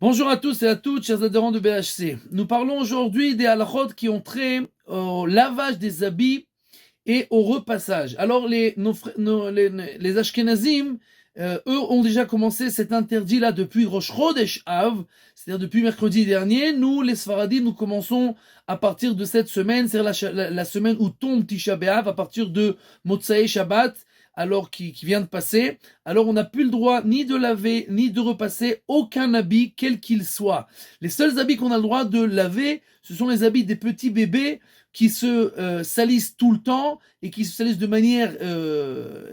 Bonjour à tous et à toutes, chers adhérents de BHC. Nous parlons aujourd'hui des halachot qui ont trait au lavage des habits et au repassage. Alors les Ashkenazim, eux ont déjà commencé cet interdit-là depuis Rosh Chodesh Av, c'est-à-dire depuis mercredi dernier. Nous, les Sfaradim, nous commençons à partir de cette semaine, c'est-à-dire la semaine où tombe Tisha B'Av, à partir de Motsai Shabbat, alors qui vient de passer. Alors on n'a plus le droit ni de laver, ni de repasser aucun habit, quel qu'il soit. Les seuls habits qu'on a le droit de laver, ce sont les habits des petits bébés qui se salissent tout le temps et qui se salissent de manière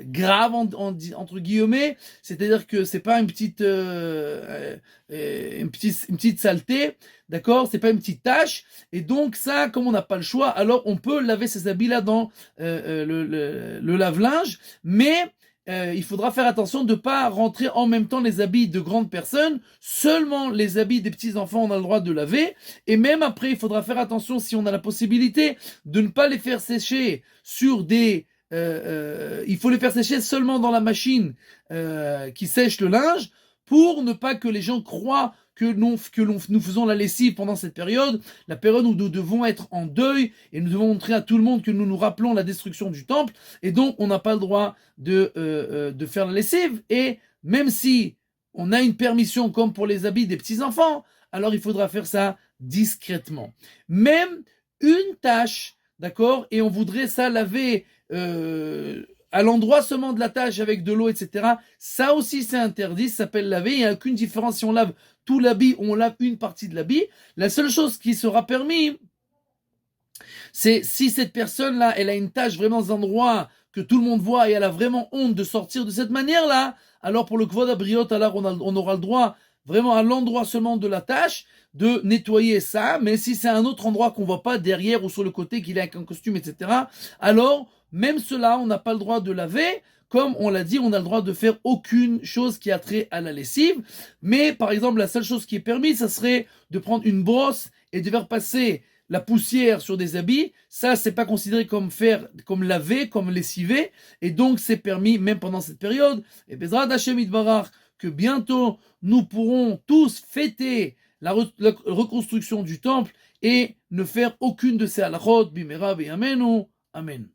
grave entre guillemets, c'est-à-dire que c'est pas une petite saleté, d'accord, c'est pas une petite tache, et donc ça, comme on n'a pas le choix, alors on peut laver ces habits-là dans le lave-linge, mais il faudra faire attention de ne pas rentrer en même temps les habits de grandes personnes. Seulement les habits des petits-enfants, on a le droit de laver. Et même après, il faudra faire attention, si on a la possibilité, de ne pas les faire sécher sur des... il faut les faire sécher seulement dans la machine qui sèche le linge, pour ne pas que les gens croient que nous faisons la lessive pendant cette période, la période où nous devons être en deuil, et nous devons montrer à tout le monde que nous nous rappelons la destruction du temple, et donc on n'a pas le droit de faire la lessive. Et même si on a une permission comme pour les habits des petits-enfants, alors il faudra faire ça discrètement. Même une tâche, d'accord, et on voudrait ça laver à l'endroit seulement de la tâche avec de l'eau, etc. Ça aussi c'est interdit, ça s'appelle laver. Il n'y a aucune différence si on lave tout l'habit ou on lave une partie de l'habit. La seule chose qui sera permis, c'est si cette personne-là, elle a une tâche vraiment dans un endroit que tout le monde voit et elle a vraiment honte de sortir de cette manière-là, alors pour le kvod abriot, alors on aura le droit vraiment à l'endroit seulement de la tâche de nettoyer ça. Mais si c'est un autre endroit qu'on voit pas derrière ou sur le côté, qu'il est avec un costume, etc., alors même cela, on n'a pas le droit de laver. Comme on l'a dit, on a le droit de faire aucune chose qui a trait à la lessive. Mais par exemple, la seule chose qui est permise, ça serait de prendre une brosse et de faire passer la poussière sur des habits. Ça, c'est pas considéré comme laver, comme lessiver, et donc c'est permis même pendant cette période. Et Bezrat Hashem Itbarach, que bientôt nous pourrons tous fêter la reconstruction du temple et ne faire aucune de ces halachot, bimera, amenu, amen.